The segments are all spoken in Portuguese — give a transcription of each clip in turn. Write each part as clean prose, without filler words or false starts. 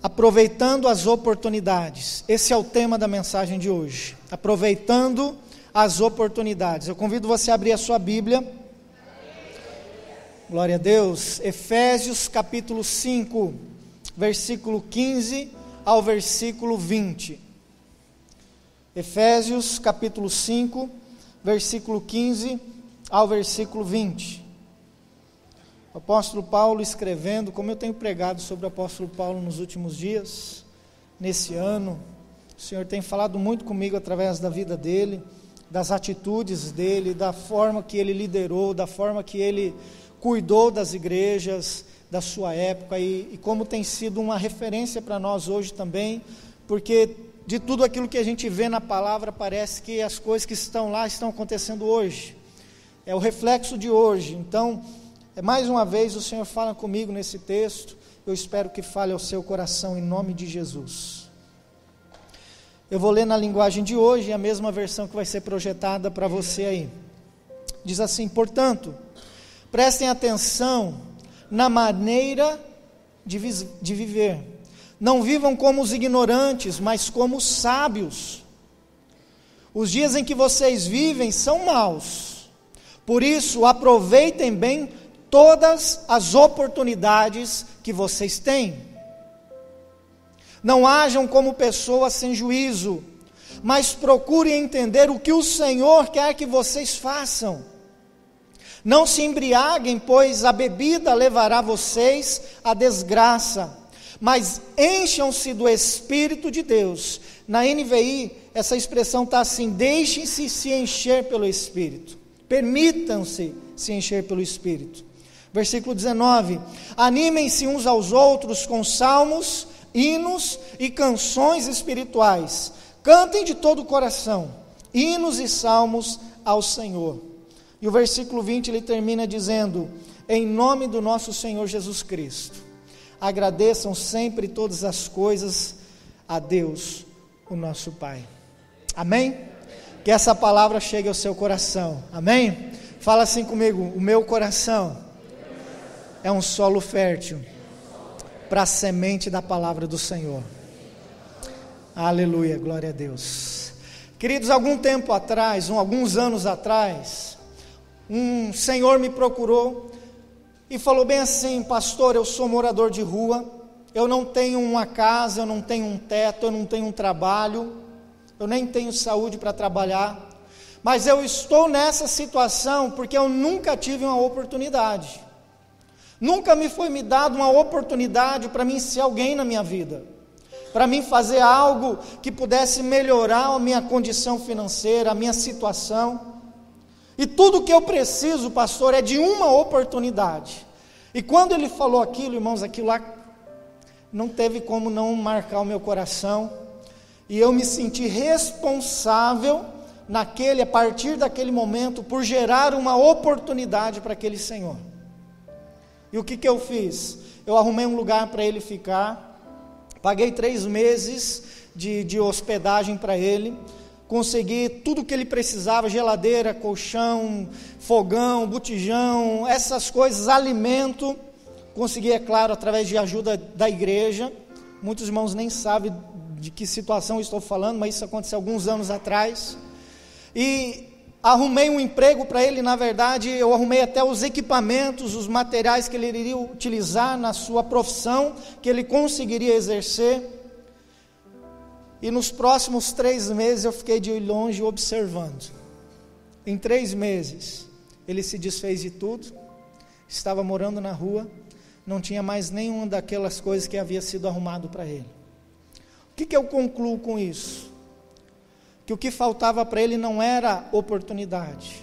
Aproveitando as oportunidades. Esse é o tema da mensagem de hoje. Aproveitando as oportunidades. Eu convido você a abrir a sua Bíblia. Glória a Deus. Efésios capítulo 5, versículo 15 ao versículo 20. Efésios capítulo 5, versículo 15 ao versículo 20. O apóstolo Paulo escrevendo, como eu tenho pregado sobre o apóstolo Paulo nos últimos dias, nesse ano, o Senhor tem falado muito comigo através da vida dele, das atitudes dele, da forma que ele liderou, da forma que ele cuidou das igrejas da sua época e como tem sido uma referência para nós hoje também, porque de tudo aquilo que a gente vê na palavra, parece que as coisas que estão lá estão acontecendo hoje, é o reflexo de hoje. Então, mais uma vez o Senhor fala comigo nesse texto, eu espero que fale ao seu coração em nome de Jesus. Eu vou ler na linguagem de hoje, a mesma versão que vai ser projetada para você aí. Diz assim: portanto, prestem atenção na maneira de viver, não vivam como os ignorantes, mas como os sábios. Os dias em que vocês vivem são maus, por isso aproveitem bem todas as oportunidades que vocês têm. Não hajam como pessoas sem juízo, mas procurem entender o que o Senhor quer que vocês façam. Não se embriaguem, pois a bebida levará vocês à desgraça, mas encham-se do Espírito de Deus. Na NVI, essa expressão está assim: deixem-se se encher pelo Espírito, permitam-se se encher pelo Espírito. Versículo 19, animem-se uns aos outros com salmos, hinos e canções espirituais, cantem de todo o coração, hinos e salmos ao Senhor. E o versículo 20 ele termina dizendo: em nome do nosso Senhor Jesus Cristo, agradeçam sempre todas as coisas a Deus, o nosso Pai. Amém? Que essa palavra chegue ao seu coração, amém? Fala assim comigo: o meu coração é um solo fértil para a semente da palavra do Senhor. Aleluia, glória a Deus. Queridos, alguns anos atrás, um senhor me procurou e falou bem assim: pastor, eu sou morador de rua, eu não tenho uma casa, eu não tenho um teto, eu não tenho um trabalho, eu nem tenho saúde para trabalhar, mas eu estou nessa situação porque eu nunca tive uma oportunidade. Nunca me foi dado uma oportunidade para mim ser alguém na minha vida, para mim fazer algo que pudesse melhorar a minha condição financeira, a minha situação. E tudo que eu preciso, pastor, é de uma oportunidade. E quando ele falou aquilo, irmãos, aquilo lá não teve como não marcar o meu coração. E eu me senti responsável a partir daquele momento, por gerar uma oportunidade para aquele senhor. E o que eu fiz? Eu arrumei um lugar para ele ficar, paguei 3 meses de hospedagem para ele, consegui tudo o que ele precisava: geladeira, colchão, fogão, botijão, essas coisas, alimento. Consegui, é claro, através de ajuda da igreja. Muitos irmãos nem sabem de que situação eu estou falando, mas isso aconteceu alguns anos atrás. E arrumei um emprego para ele. Na verdade, eu arrumei até os equipamentos, os materiais que ele iria utilizar na sua profissão, que ele conseguiria exercer. E nos próximos 3 meses eu fiquei de longe observando. Em 3 meses, ele se desfez de tudo, estava morando na rua, não tinha mais nenhuma daquelas coisas que havia sido arrumado para ele. O que eu concluo com isso? Que o que faltava para ele não era oportunidade,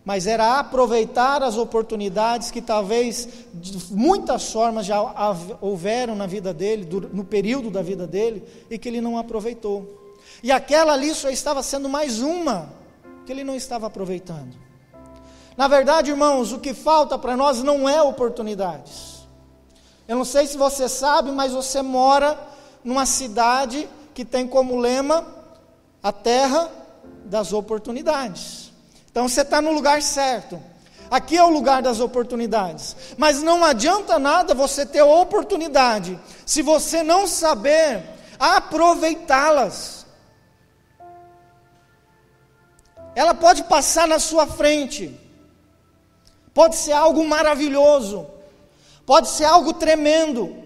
mas era aproveitar as oportunidades que talvez de muitas formas já houveram na vida dele, no período da vida dele, e que ele não aproveitou. E aquela ali só estava sendo mais uma que ele não estava aproveitando. Na verdade, irmãos, o que falta para nós não é oportunidades. Eu não sei se você sabe, mas você mora numa cidade que tem como lema a terra das oportunidades. Então você está no lugar certo. Aqui é o lugar das oportunidades. Mas não adianta nada você ter oportunidade se você não saber aproveitá-las. Ela pode passar na sua frente. Pode ser algo maravilhoso. Pode ser algo tremendo.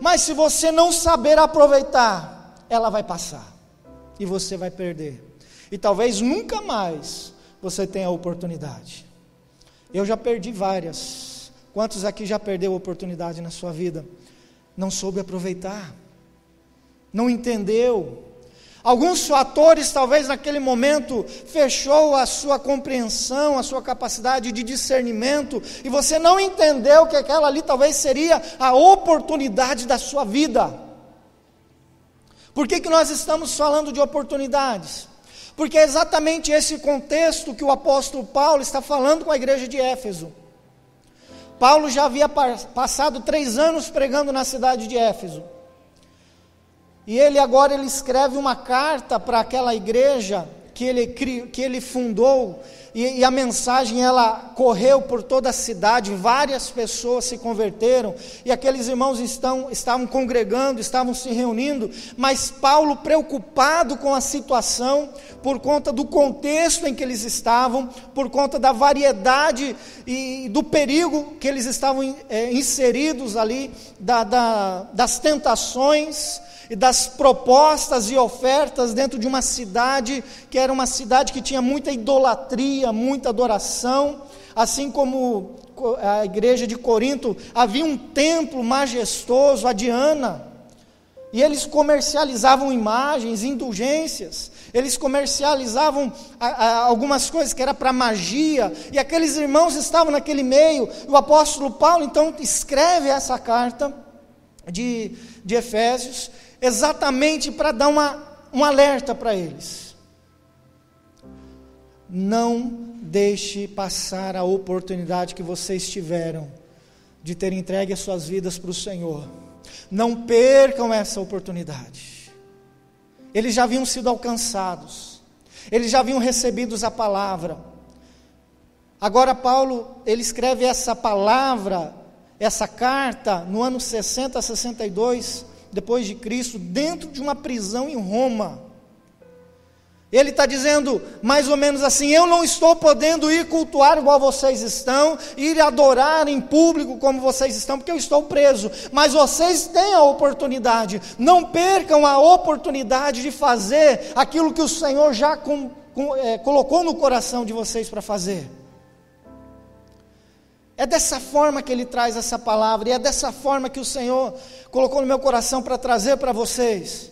Mas se você não saber aproveitar, ela vai passar. E você vai perder. E talvez nunca mais você tenha a oportunidade. Eu já perdi várias. Quantos aqui já perdeu a oportunidade na sua vida? Não soube aproveitar. Não entendeu. Alguns fatores talvez naquele momento fechou a sua compreensão, a sua capacidade de discernimento, e você não entendeu que aquela ali talvez seria a oportunidade da sua vida. Por que nós estamos falando de oportunidades? Porque é exatamente esse contexto que o apóstolo Paulo está falando com a igreja de Éfeso. Paulo já havia passado 3 anos pregando na cidade de Éfeso. E ele escreve uma carta para aquela igreja que ele fundou, e a mensagem ela correu por toda a cidade, várias pessoas se converteram, e aqueles irmãos estavam congregando, estavam se reunindo, mas Paulo, preocupado com a situação, por conta do contexto em que eles estavam, por conta da variedade e do perigo que eles estavam inseridos ali, das tentações, e das propostas e ofertas dentro de uma cidade, que era uma cidade que tinha muita idolatria, muita adoração, assim como a igreja de Corinto, havia um templo majestoso, a Diana, e eles comercializavam imagens, indulgências, eles comercializavam algumas coisas que era para magia, e aqueles irmãos estavam naquele meio. O apóstolo Paulo então escreve essa carta de Efésios, exatamente para dar um alerta para eles. Não deixe passar a oportunidade que vocês tiveram de ter entregue as suas vidas para o Senhor. Não percam essa oportunidade. Eles já haviam sido alcançados, eles já haviam recebido a palavra. Agora Paulo, ele escreve essa palavra, essa carta, no ano 60 a 62, depois de Cristo, dentro de uma prisão em Roma. Ele está dizendo mais ou menos assim: eu não estou podendo ir cultuar igual vocês estão, ir adorar em público como vocês estão, porque eu estou preso, mas vocês têm a oportunidade, não percam a oportunidade de fazer aquilo que o Senhor já colocou no coração de vocês para fazer. É dessa forma que ele traz essa palavra, e é dessa forma que o Senhor colocou no meu coração para trazer para vocês.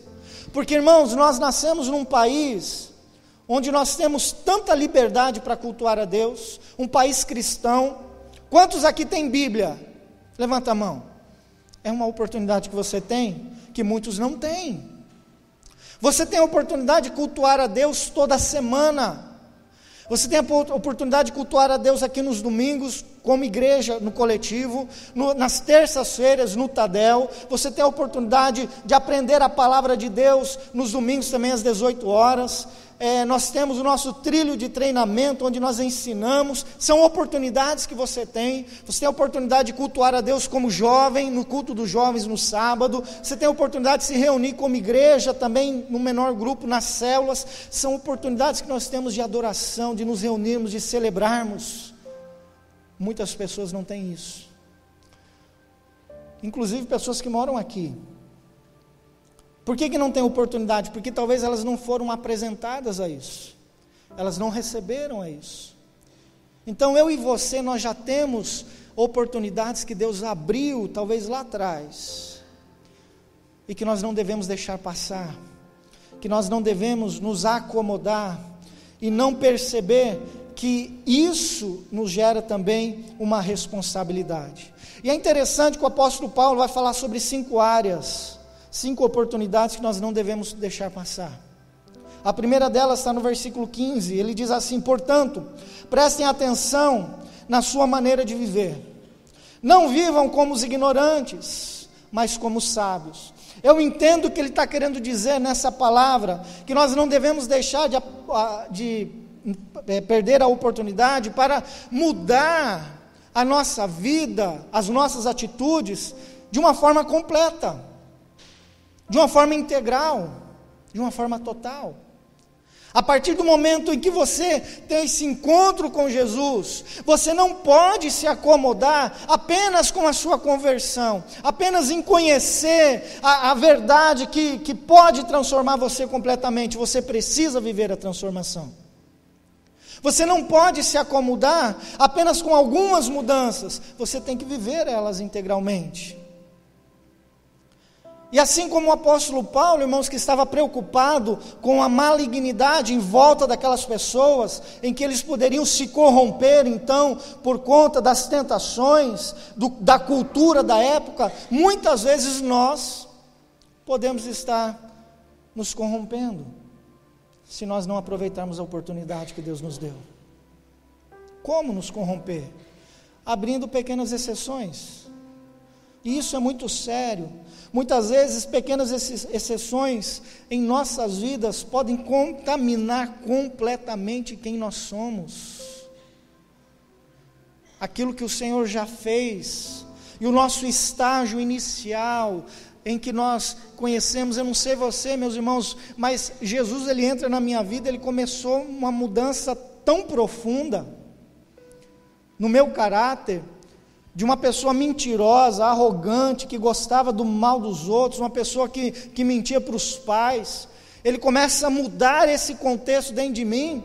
Porque, irmãos, nós nascemos num país onde nós temos tanta liberdade para cultuar a Deus, um país cristão. Quantos aqui têm Bíblia? Levanta a mão. É uma oportunidade que você tem, que muitos não têm. Você tem a oportunidade de cultuar a Deus toda semana. Você tem a oportunidade de cultuar a Deus aqui nos domingos, como igreja, no coletivo, nas terças-feiras, no Tadel. Você tem a oportunidade de aprender a palavra de Deus nos domingos também às 18 horas. Nós temos o nosso trilho de treinamento, onde nós ensinamos. São oportunidades que você tem. Você tem a oportunidade de cultuar a Deus como jovem, no culto dos jovens no sábado. Você tem a oportunidade de se reunir como igreja, também no menor grupo, nas células. São oportunidades que nós temos de adoração, de nos reunirmos, de celebrarmos. Muitas pessoas não têm isso. Inclusive pessoas que moram aqui. Por que não tem oportunidade? Porque talvez elas não foram apresentadas a isso. Elas não receberam a isso. Então eu e você, nós já temos oportunidades que Deus abriu, talvez lá atrás, e que nós não devemos deixar passar, que nós não devemos nos acomodar, e não perceber que isso nos gera também uma responsabilidade. E é interessante que o apóstolo Paulo vai falar sobre 5 áreas, 5 oportunidades que nós não devemos deixar passar. A primeira delas está no versículo 15, ele diz assim: portanto, prestem atenção na sua maneira de viver, não vivam como os ignorantes, mas como os sábios. Eu entendo que ele está querendo dizer nessa palavra, que nós não devemos deixar de perder a oportunidade para mudar a nossa vida, as nossas atitudes, de uma forma completa, de uma forma integral, de uma forma total. A partir do momento em que você tem esse encontro com Jesus, você não pode se acomodar apenas com a sua conversão, apenas em conhecer a verdade que pode transformar você completamente. Você precisa viver a transformação. Você não pode se acomodar apenas com algumas mudanças, você tem que viver elas integralmente. E assim como o apóstolo Paulo, irmãos, que estava preocupado com a malignidade em volta daquelas pessoas, em que eles poderiam se corromper, então, por conta das tentações, da cultura da época, muitas vezes nós podemos estar nos corrompendo, se nós não aproveitarmos a oportunidade que Deus nos deu. Como nos corromper? Abrindo pequenas exceções. E isso é muito sério. Muitas vezes pequenas exceções em nossas vidas podem contaminar completamente quem nós somos. Aquilo que o Senhor já fez, e o nosso estágio inicial, em que nós conhecemos, eu não sei você, meus irmãos, mas Jesus, ele entra na minha vida, ele começou uma mudança tão profunda no meu caráter, de uma pessoa mentirosa, arrogante, que gostava do mal dos outros, uma pessoa que mentia para os pais. Ele começa a mudar esse contexto dentro de mim,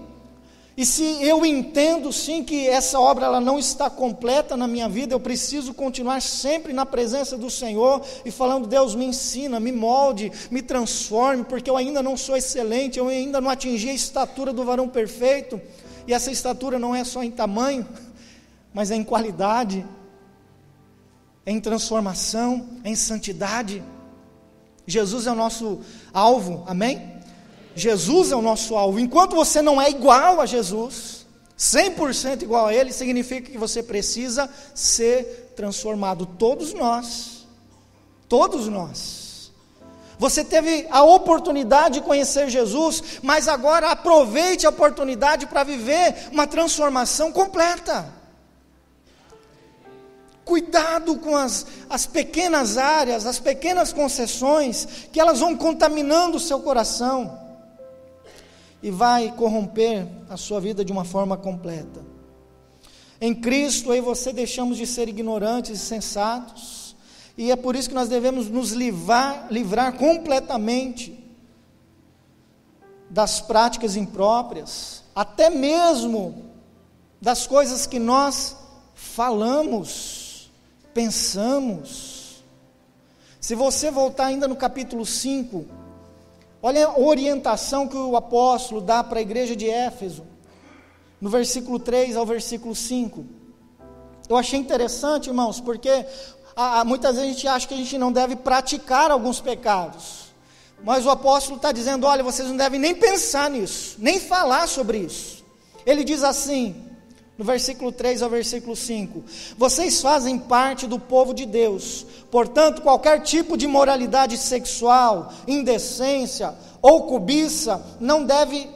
e se eu entendo sim que essa obra ela não está completa na minha vida, eu preciso continuar sempre na presença do Senhor, e falando: Deus, me ensina, me molde, me transforme, porque eu ainda não sou excelente, eu ainda não atingi a estatura do varão perfeito, e essa estatura não é só em tamanho, mas é em qualidade, em transformação, em santidade. Jesus é o nosso alvo, amém? Jesus é o nosso alvo. Enquanto você não é igual a Jesus, 100% igual a Ele, significa que você precisa ser transformado. Todos nós. Você teve a oportunidade de conhecer Jesus, mas agora aproveite a oportunidade para viver uma transformação completa. Cuidado com as pequenas áreas, as pequenas concessões, que elas vão contaminando o seu coração, e vai corromper a sua vida de uma forma completa. Em Cristo, eu e você deixamos de ser ignorantes e sensatos, e é por isso que nós devemos nos livrar completamente das práticas impróprias, até mesmo das coisas que nós falamos, pensamos. Se você voltar ainda no capítulo 5, olha a orientação que o apóstolo dá para a igreja de Éfeso, no versículo 3 ao versículo 5. Eu achei interessante, irmãos, porque muitas vezes a gente acha que a gente não deve praticar alguns pecados, mas o apóstolo está dizendo: olha, vocês não devem nem pensar nisso, nem falar sobre isso. Ele diz assim, no versículo 3 ao versículo 5: vocês fazem parte do povo de Deus, portanto qualquer tipo de moralidade sexual, indecência ou cobiça não devem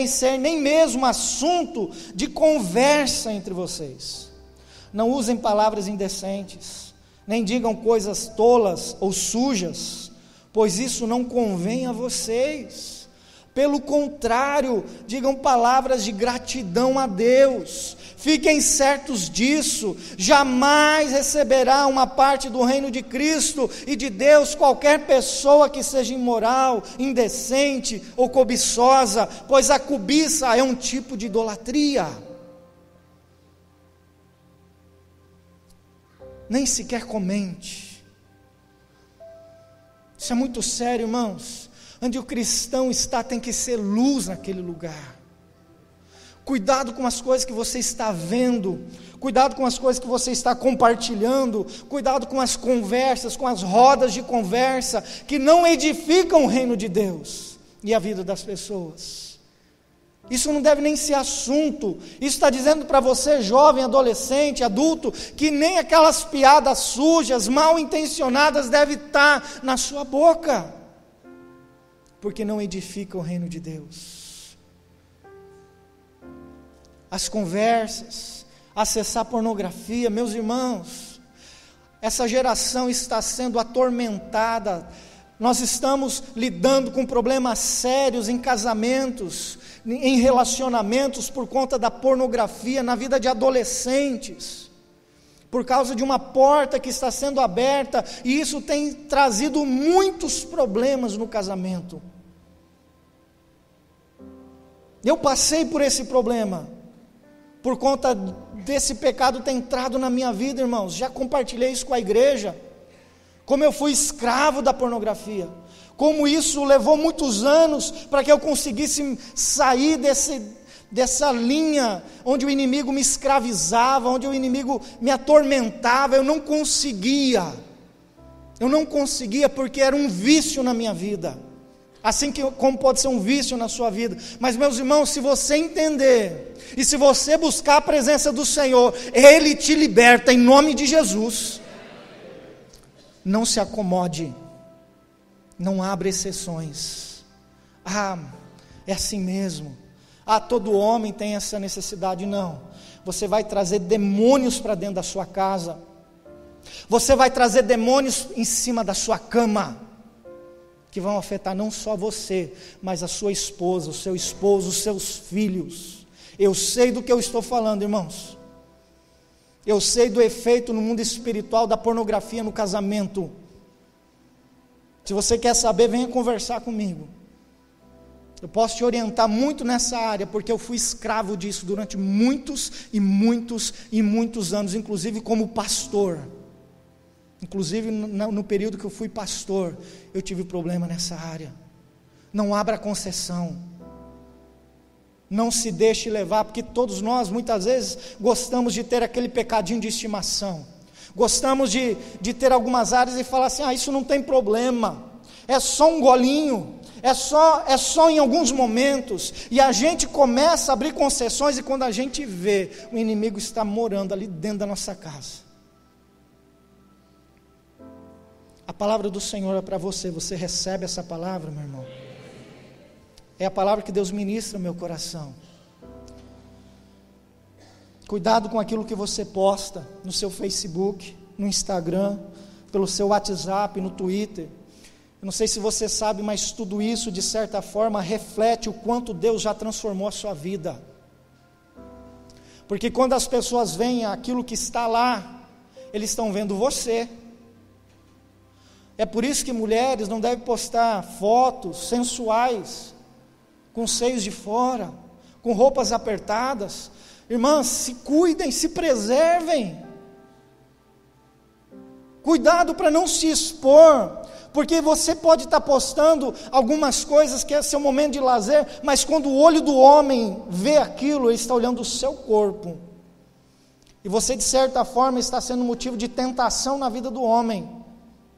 ser nem mesmo assunto de conversa entre vocês. Não usem palavras indecentes, nem digam coisas tolas ou sujas, pois isso não convém a vocês. Pelo contrário, digam palavras de gratidão a Deus. Fiquem certos disso: jamais receberá uma parte do reino de Cristo e de Deus qualquer pessoa que seja imoral, indecente ou cobiçosa, pois a cobiça é um tipo de idolatria. Nem sequer comente. Isso é muito sério, irmãos. Onde o cristão está, tem que ser luz naquele lugar. Cuidado com as coisas que você está vendo, cuidado com as coisas que você está compartilhando, cuidado com as conversas, com as rodas de conversa, que não edificam o reino de Deus e a vida das pessoas. Isso não deve nem ser assunto. Isso está dizendo para você, jovem, adolescente, adulto, que nem aquelas piadas sujas, mal intencionadas devem estar na sua boca. porque não edifica o reino de Deus. As conversas, acessar pornografia, meus irmãos, essa geração está sendo atormentada. Nós estamos lidando com problemas sérios em casamentos, em relacionamentos, por conta da pornografia, na vida de adolescentes, por causa de uma porta que está sendo aberta, e isso tem trazido muitos problemas no casamento. Eu passei por esse problema, por conta desse pecado ter entrado na minha vida, irmãos. Já compartilhei isso com a igreja, como eu fui escravo da pornografia, como isso levou muitos anos para que eu conseguisse sair dessa linha onde o inimigo me escravizava, onde o inimigo me atormentava. Eu não conseguia porque era um vício na minha vida, assim como pode ser um vício na sua vida. Mas, meus irmãos, se você entender, e se você buscar a presença do Senhor, Ele te liberta em nome de Jesus. Não se acomode, não abra exceções. É assim mesmo. Todo homem tem essa necessidade. Não, você vai trazer demônios para dentro da sua casa, você vai trazer demônios em cima da sua cama, que vão afetar não só você, mas a sua esposa, o seu esposo, os seus filhos. Eu sei do que eu estou falando, irmãos. Eu sei do efeito no mundo espiritual da pornografia no casamento. Se você quer saber, venha conversar comigo. Eu posso te orientar muito nessa área, porque eu fui escravo disso durante muitos e muitos e muitos anos, inclusive como pastor. Inclusive no período que eu fui pastor, eu tive problema nessa área. Não abra concessão. Não se deixe levar, porque todos nós muitas vezes gostamos de ter aquele pecadinho de estimação. Gostamos de ter algumas áreas e falar assim: isso não tem problema, é só um golinho, é só em alguns momentos. E a gente começa a abrir concessões, e quando a gente vê, o inimigo está morando ali dentro da nossa casa. A palavra do Senhor é para você. Você recebe essa palavra, meu irmão? É a palavra que Deus ministra no meu coração. Cuidado com aquilo que você posta no seu Facebook, no Instagram, pelo seu WhatsApp, no Twitter. Eu não sei se você sabe, mas tudo isso, de certa forma, reflete o quanto Deus já transformou a sua vida. Porque quando as pessoas veem aquilo que está lá, eles estão vendo você. É por isso que mulheres não devem postar fotos sensuais, com seios de fora, com roupas apertadas. Irmãs, se cuidem, se preservem. Cuidado para não se expor, porque você pode estar postando algumas coisas que é seu momento de lazer, mas quando o olho do homem vê aquilo, ele está olhando o seu corpo, e você de certa forma está sendo motivo de tentação na vida do homem,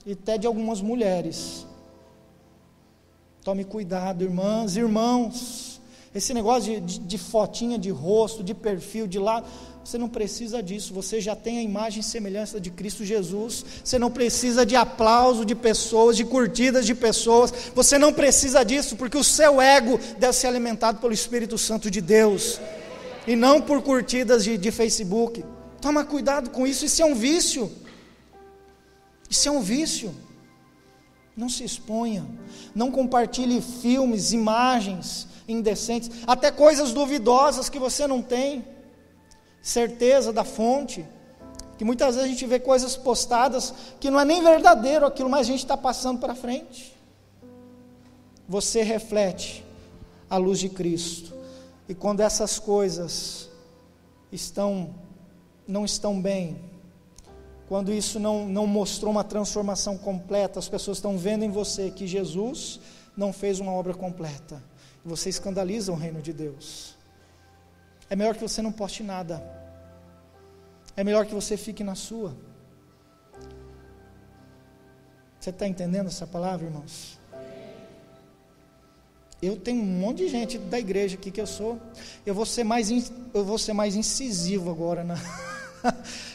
e até de algumas mulheres. Tome cuidado, irmãs e irmãos. Esse negócio de fotinha de rosto, de perfil, de lado, você não precisa disso. Você já tem a imagem e semelhança de Cristo Jesus. Você não precisa de aplauso de pessoas, de curtidas de pessoas. Você não precisa disso, porque o seu ego deve ser alimentado pelo Espírito Santo de Deus, e não por curtidas de Facebook. Toma cuidado com isso. Isso é um vício. Isso é um vício. Não se exponha, não compartilhe filmes, imagens indecentes, até coisas duvidosas que você não tem certeza da fonte, que muitas vezes a gente vê coisas postadas que não é nem verdadeiro aquilo, mas a gente está passando para frente. Você reflete a luz de Cristo, e quando essas coisas não estão bem, quando isso não mostrou uma transformação completa, as pessoas estão vendo em você que Jesus não fez uma obra completa, e você escandaliza o reino de Deus. É melhor que você não poste nada, é melhor que você fique na sua. Você está entendendo essa palavra, irmãos? Eu tenho um monte de gente da igreja aqui que eu vou ser mais incisivo agora,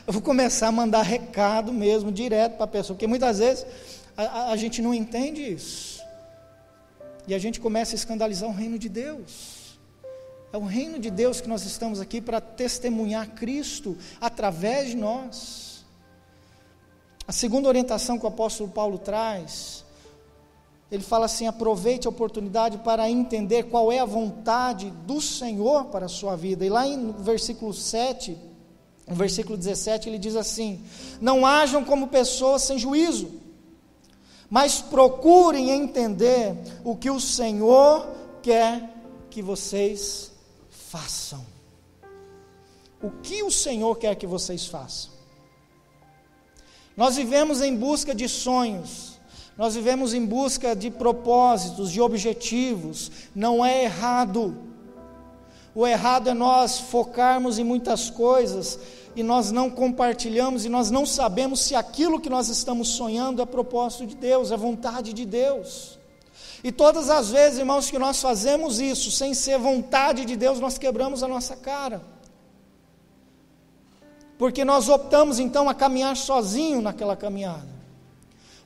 eu vou começar a mandar recado mesmo, direto para a pessoa, porque muitas vezes a gente não entende isso. e a gente começa a escandalizar o reino de Deus. É o reino de Deus que nós estamos aqui para testemunhar Cristo através de nós. A segunda orientação que o apóstolo Paulo traz, ele fala assim: aproveite a oportunidade para entender qual é a vontade do Senhor para a sua vida. E lá no versículo 7, no versículo 17, ele diz assim: não hajam como pessoas sem juízo, mas procurem entender o que o Senhor quer que vocês façam. O que o Senhor quer que vocês façam? Nós vivemos em busca de sonhos, nós vivemos em busca de propósitos, de objetivos. Não é errado. O errado é nós focarmos em muitas coisas e nós não compartilhamos e nós não sabemos se aquilo que nós estamos sonhando é propósito de Deus, é vontade de Deus. E todas as vezes, irmãos, que nós fazemos isso sem ser vontade de Deus, nós quebramos a nossa cara. Porque nós optamos então a caminhar sozinho naquela caminhada.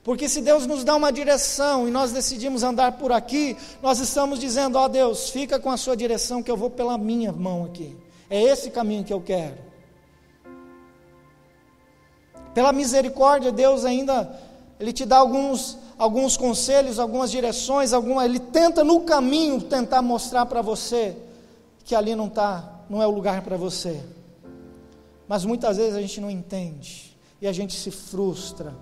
Porque se Deus nos dá uma direção e nós decidimos andar por aqui, nós estamos dizendo: ó Deus, fica com a sua direção que eu vou pela minha mão aqui. É esse caminho que eu quero. Pela misericórdia, Deus ainda, Ele te dá alguns conselhos, algumas direções, Ele tenta no caminho, tentar mostrar para você que ali não é o lugar para você. Mas muitas vezes a gente não entende, e a gente se frustra,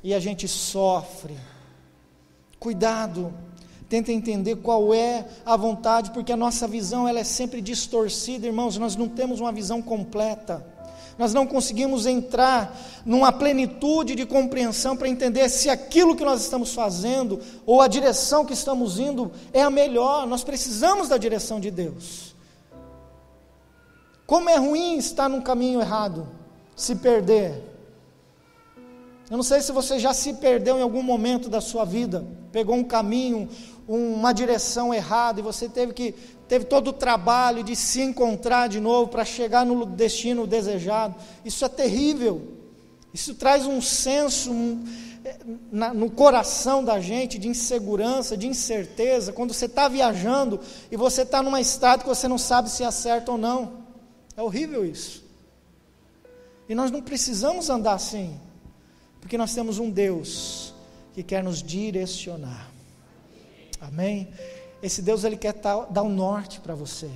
e a gente sofre. Cuidado, tenta entender qual é a vontade, porque a nossa visão ela é sempre distorcida, irmãos. Nós não temos uma visão completa, nós não conseguimos entrar numa plenitude de compreensão para entender se aquilo que nós estamos fazendo, ou a direção que estamos indo, é a melhor. Nós precisamos da direção de Deus. Como é ruim estar num caminho errado, se perder. Eu não sei se você já se perdeu em algum momento da sua vida, pegou um caminho, uma direção errada, e você teve todo o trabalho de se encontrar de novo para chegar no destino desejado. Isso é terrível. Isso traz um senso no coração da gente de insegurança, de incerteza, quando você está viajando e você está numa estrada que você não sabe se é certo ou não. É horrível isso. E nós não precisamos andar assim, porque nós temos um Deus que quer nos direcionar. Amém? Esse Deus, Ele quer dar o norte para você.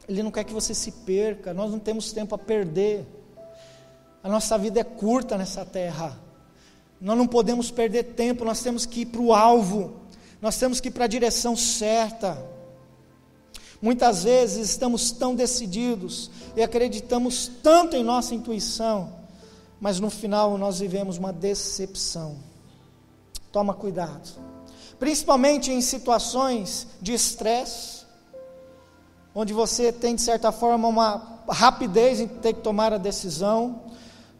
Ele não quer que você se perca. Nós não temos tempo a perder. A nossa vida é curta nessa terra. Nós não podemos perder tempo. Nós temos que ir para o alvo. Nós temos que ir para a direção certa. Muitas vezes estamos tão decididos e acreditamos tanto em nossa intuição, mas no final nós vivemos uma decepção. Toma cuidado, principalmente em situações de estresse, onde você tem de certa forma uma rapidez em ter que tomar a decisão,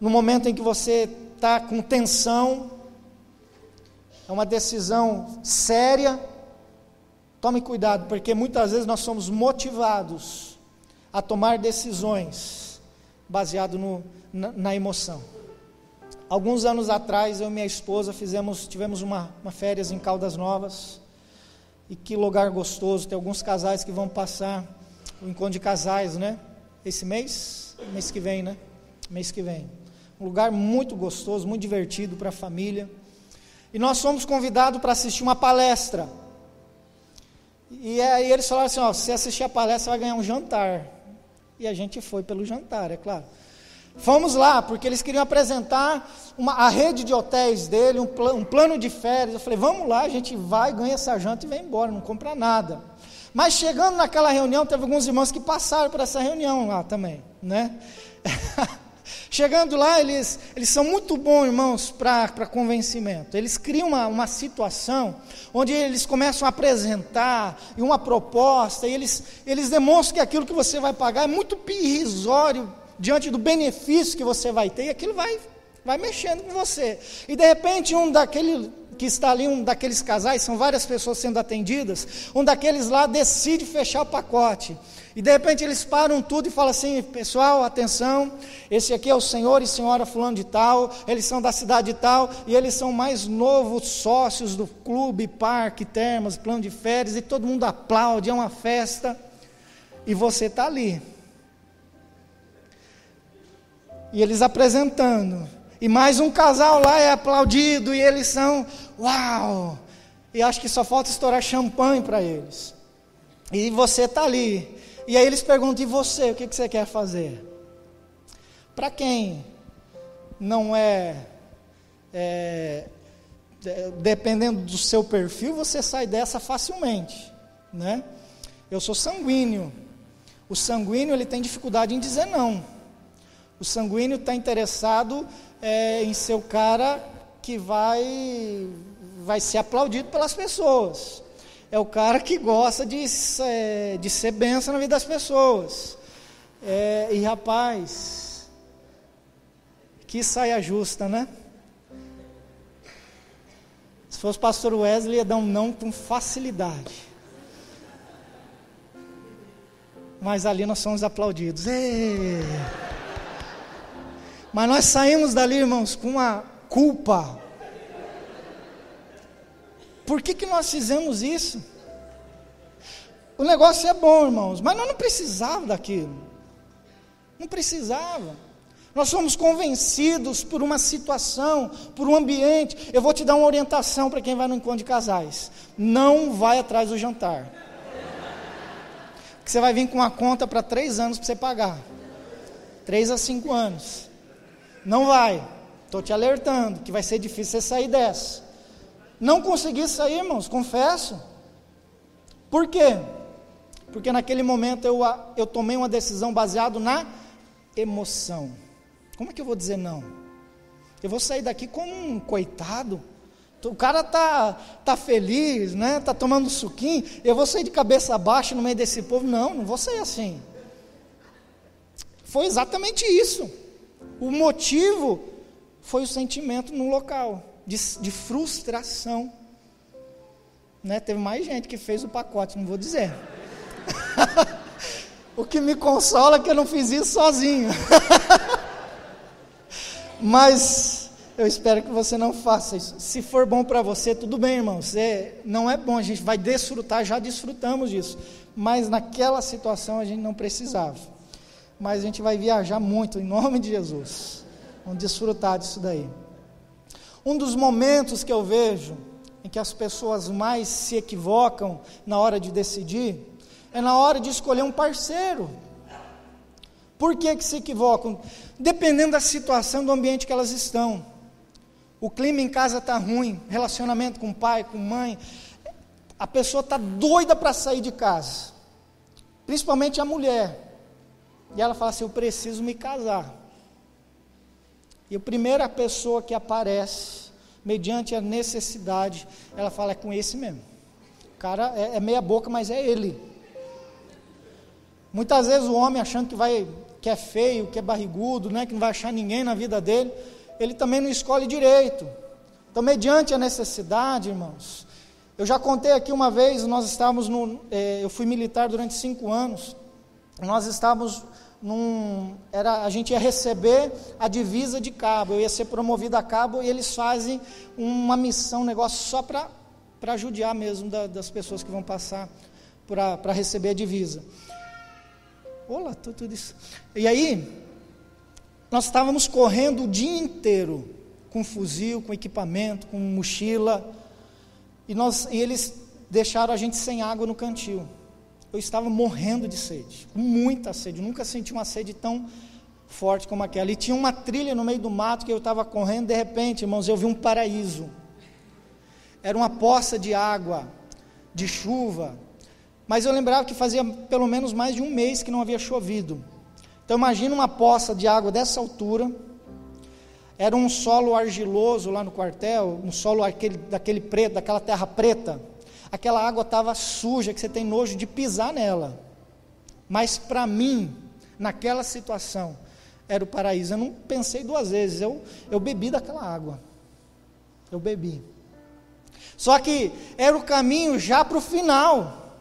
no momento em que você está com tensão, é uma decisão séria. Tome cuidado, porque muitas vezes nós somos motivados a tomar decisões baseado na emoção. Alguns anos atrás, eu e minha esposa tivemos uma férias em Caldas Novas, e que lugar gostoso. Tem alguns casais que vão passar o encontro de casais, né? Esse mês que vem, né? Mês que vem. Um lugar muito gostoso, muito divertido para a família. E nós fomos convidados para assistir uma palestra. E aí eles falaram assim: ó, se você assistir a palestra, você vai ganhar um jantar. E a gente foi pelo jantar, é claro. Fomos lá, porque eles queriam apresentar a rede de hotéis dele, um plano de férias. Eu falei: vamos lá, a gente vai, ganha essa janta e vai embora, não compra nada. Mas chegando naquela reunião, teve alguns irmãos que passaram por essa reunião lá também, né? Chegando lá, eles são muito bons, irmãos, para convencimento. Eles criam uma situação onde eles começam a apresentar uma proposta, e eles demonstram que aquilo que você vai pagar é muito irrisório diante do benefício que você vai ter, e aquilo vai mexendo com você. E de repente que está ali, um daqueles casais, são várias pessoas sendo atendidas, um daqueles lá decide fechar o pacote, e de repente eles param tudo e falam assim: pessoal, atenção, esse aqui é o senhor e senhora fulano de tal, eles são da cidade de tal, e eles são mais novos sócios do clube, parque, termas, plano de férias, e todo mundo aplaude, é uma festa, e você está ali, e eles apresentando, e mais um casal lá é aplaudido, e eles são, uau, e acho que só falta estourar champanhe para eles, e você está ali, e aí eles perguntam: e você, o que você quer fazer? Para quem não dependendo do seu perfil, você sai dessa facilmente, né? Eu sou sanguíneo, o sanguíneo ele tem dificuldade em dizer não, o sanguíneo está interessado em ser o cara que vai ser aplaudido pelas pessoas, é o cara que gosta de ser bênção na vida das pessoas, e rapaz, que saia justa, né? Se fosse o pastor Wesley, ia dar um não com facilidade, mas ali nós somos aplaudidos. Mas nós saímos dali, irmãos, com uma culpa. Por que nós fizemos isso? O negócio é bom, irmãos, mas nós não precisávamos daquilo, não precisava. Nós somos convencidos por uma situação, por um ambiente. Eu vou te dar uma orientação para quem vai no encontro de casais: não vai atrás do jantar, porque você vai vir com uma conta para 3 anos para você pagar, 3 a 5 anos, não vai, estou te alertando, que vai ser difícil você sair dessa. Não consegui sair, irmãos, confesso. Por quê? Porque naquele momento eu tomei uma decisão baseada na emoção. Como é que eu vou dizer não? Eu vou sair daqui como um coitado? O cara tá feliz, né? Tá tomando suquinho, eu vou sair de cabeça baixa no meio desse povo? Não vou sair assim. Foi exatamente isso. O motivo foi o sentimento no local, de frustração, né? Teve mais gente que fez o pacote, não vou dizer. O que me consola é que eu não fiz isso sozinho. Mas eu espero que você não faça isso. Se for bom para você, tudo bem, irmão. Não é bom, a gente vai desfrutar, já desfrutamos disso, mas naquela situação a gente não precisava. Mas a gente vai viajar muito, em nome de Jesus. Vamos desfrutar disso daí. Um dos momentos que eu vejo em que as pessoas mais se equivocam na hora de decidir é na hora de escolher um parceiro. Por que se equivocam? Dependendo da situação, do ambiente que elas estão. O clima em casa está ruim, relacionamento com o pai, com a mãe, a pessoa está doida para sair de casa, principalmente a mulher, e ela fala assim: eu preciso me casar. E a primeira pessoa que aparece, mediante a necessidade, ela fala: é com esse mesmo. O cara é meia boca, mas é ele. Muitas vezes o homem achando que é feio, que é barrigudo, né, que não vai achar ninguém na vida dele, ele também não escolhe direito. Então, mediante a necessidade, irmãos, eu já contei aqui uma vez, nós estávamos eu fui militar durante 5 anos, nós estávamos a gente ia receber a divisa de cabo, eu ia ser promovido a cabo, e eles fazem uma missão, um negócio só para judiar mesmo das pessoas que vão passar para receber a divisa. Olá, tudo isso. E aí, nós estávamos correndo o dia inteiro, com fuzil, com equipamento, com mochila, e eles deixaram a gente sem água no cantil. Eu estava morrendo de sede, com muita sede, eu nunca senti uma sede tão forte como aquela. E tinha uma trilha no meio do mato que eu estava correndo, de repente, irmãos, eu vi um paraíso. Era uma poça de água, de chuva, mas eu lembrava que fazia pelo menos mais de 1 mês que não havia chovido. Então imagina uma poça de água dessa altura, era um solo argiloso lá no quartel, um solo daquele preto, daquela terra preta. Aquela água estava suja, que você tem nojo de pisar nela. Mas para mim, naquela situação, era o paraíso. Eu não pensei 2 vezes, eu bebi daquela água. Eu bebi. Só que era o caminho já para o final.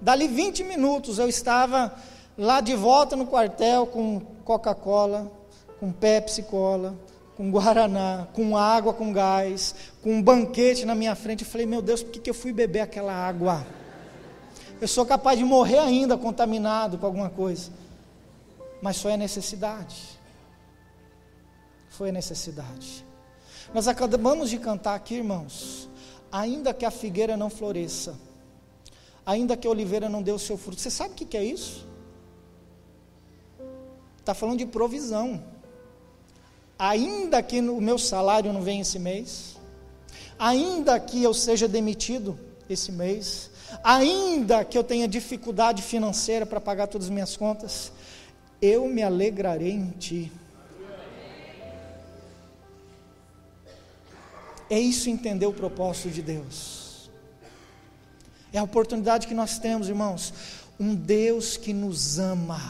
Dali 20 minutos eu estava lá de volta no quartel com Coca-Cola, com Pepsi Cola, com Guaraná, com água com gás, com um banquete na minha frente. Eu falei, meu Deus, por que eu fui beber aquela água? Eu sou capaz de morrer ainda contaminado com alguma coisa. Mas foi a necessidade. Foi a necessidade. Nós acabamos de cantar aqui, irmãos, ainda que a figueira não floresça, ainda que a oliveira não dê o seu fruto. Você sabe o que é isso? Está falando de provisão. Ainda que o meu salário não venha esse mês, ainda que eu seja demitido esse mês, ainda que eu tenha dificuldade financeira para pagar todas as minhas contas, eu me alegrarei em ti. É isso entender o propósito de Deus. É a oportunidade que nós temos, irmãos. Um Deus que nos ama.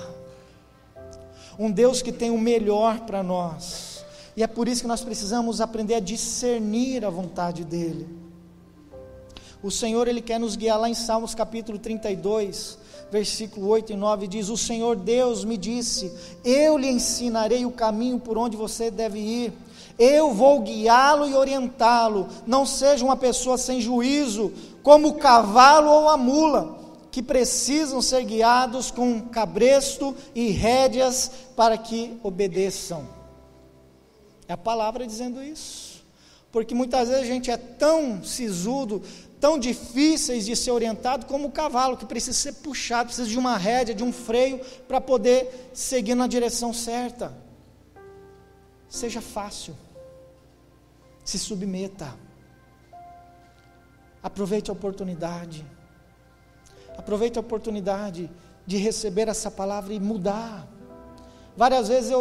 Um Deus que tem o melhor para nós. E é por isso que nós precisamos aprender a discernir a vontade dEle. O Senhor, Ele quer nos guiar lá em Salmos capítulo 32, versículo 8 e 9, diz: o Senhor Deus me disse, eu lhe ensinarei o caminho por onde você deve ir. Eu vou guiá-lo e orientá-lo. Não seja uma pessoa sem juízo, como o cavalo ou a mula, que precisam ser guiados com cabresto e rédeas para que obedeçam. É a palavra dizendo isso. Porque muitas vezes a gente é tão sisudo, tão difíceis de ser orientado como o cavalo, que precisa ser puxado, precisa de uma rédea, de um freio, para poder seguir na direção certa. Seja fácil. Se submeta. Aproveite a oportunidade. Aproveite a oportunidade de receber essa palavra e mudar. Várias vezes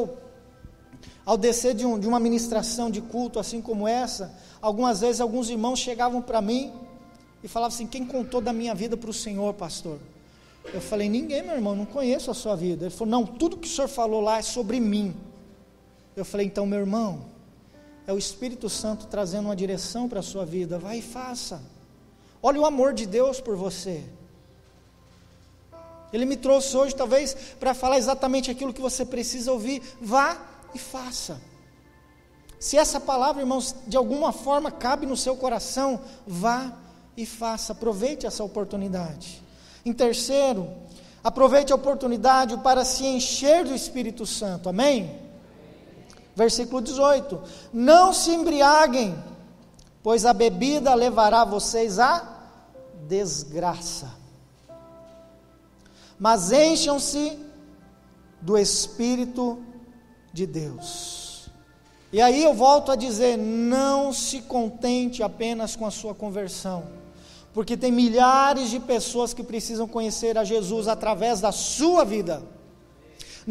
ao descer de uma ministração de culto assim como essa, algumas vezes alguns irmãos chegavam para mim e falavam assim: quem contou da minha vida para o senhor, pastor? Eu falei: ninguém, meu irmão, não conheço a sua vida. Ele falou: não, tudo que o senhor falou lá é sobre mim. Eu falei: então, meu irmão, é o Espírito Santo trazendo uma direção para a sua vida, vai e faça. Olha o amor de Deus por você. Ele me trouxe hoje talvez para falar exatamente aquilo que você precisa ouvir. Vá e faça. Se essa palavra, irmãos, de alguma forma cabe no seu coração, vá e faça. Aproveite essa oportunidade. Em terceiro, aproveite a oportunidade para se encher do Espírito Santo. Amém? Versículo 18: não se embriaguem, pois a bebida levará vocês à desgraça, mas encham-se do Espírito de Deus. E aí eu volto a dizer: não se contente apenas com a sua conversão, porque tem milhares de pessoas que precisam conhecer a Jesus através da sua vida.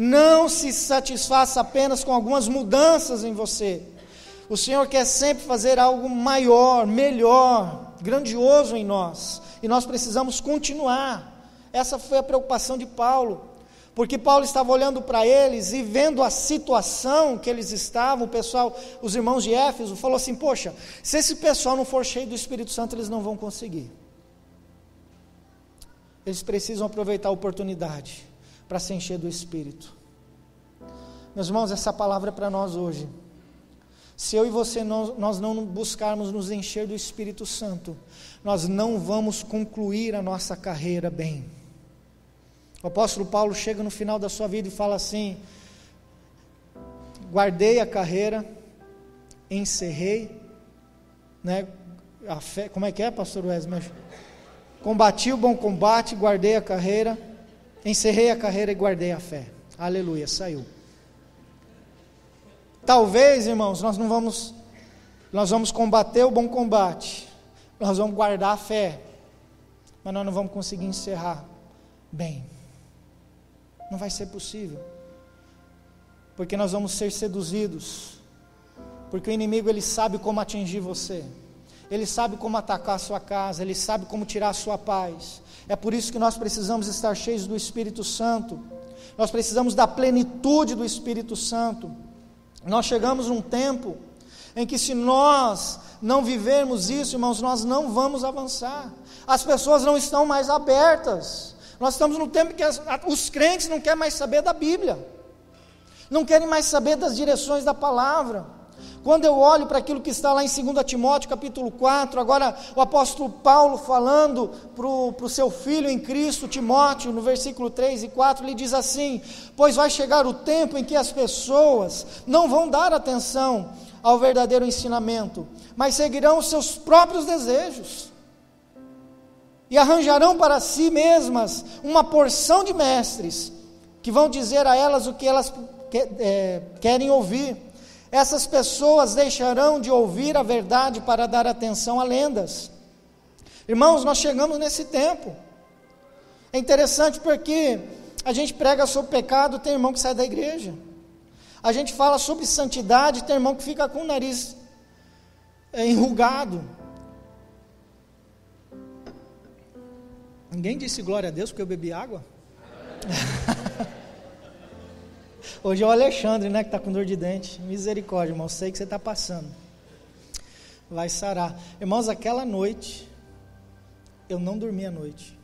Não se satisfaça apenas com algumas mudanças em você. O Senhor quer sempre fazer algo maior, melhor, grandioso em nós. E nós precisamos continuar. Essa foi a preocupação de Paulo. Porque Paulo estava olhando para eles e vendo a situação que eles estavam. O pessoal, os irmãos de Éfeso, falou assim: poxa, se esse pessoal não for cheio do Espírito Santo, eles não vão conseguir. Eles precisam aproveitar a oportunidade para se encher do Espírito. Meus irmãos, essa palavra é para nós hoje. Se eu e você nós não buscarmos nos encher do Espírito Santo, nós não vamos concluir a nossa carreira bem. O apóstolo Paulo chega no final da sua vida e fala assim: guardei a carreira, encerrei, né, a fé. Como é que é, pastor Wesley? Combati o bom combate, guardei a carreira, encerrei a carreira e guardei a fé. Aleluia, saiu. Talvez, irmãos, nós vamos combater o bom combate, nós vamos guardar a fé, mas nós não vamos conseguir encerrar bem. Não vai ser possível, porque nós vamos ser seduzidos, porque o inimigo, ele sabe como atingir você, ele sabe como atacar a sua casa, ele sabe como tirar a sua paz. É por isso que nós precisamos estar cheios do Espírito Santo, nós precisamos da plenitude do Espírito Santo. Nós chegamos num tempo em que, se nós não vivermos isso, irmãos, nós não vamos avançar. As pessoas não estão mais abertas. Nós estamos no tempo que os crentes não querem mais saber da Bíblia, não querem mais saber das direções da palavra. Quando eu olho para aquilo que está lá em 2 Timóteo capítulo 4, agora o apóstolo Paulo falando para o seu filho em Cristo, Timóteo, no versículo 3 e 4, ele diz assim: pois vai chegar o tempo em que as pessoas não vão dar atenção ao verdadeiro ensinamento, mas seguirão os seus próprios desejos, e arranjarão para si mesmas uma porção de mestres, que vão dizer a elas o que elas querem ouvir. Essas pessoas deixarão de ouvir a verdade para dar atenção a lendas. Irmãos, nós chegamos nesse tempo. É interessante porque a gente prega sobre pecado, tem irmão que sai da igreja. A gente fala sobre santidade, tem irmão que fica com o nariz enrugado. Ninguém disse glória a Deus porque eu bebi água? Hoje é o Alexandre, né, que está com dor de dente. Misericórdia, irmão, sei que você está passando. Vai sarar. Irmãos, aquela noite, eu não dormi a noite.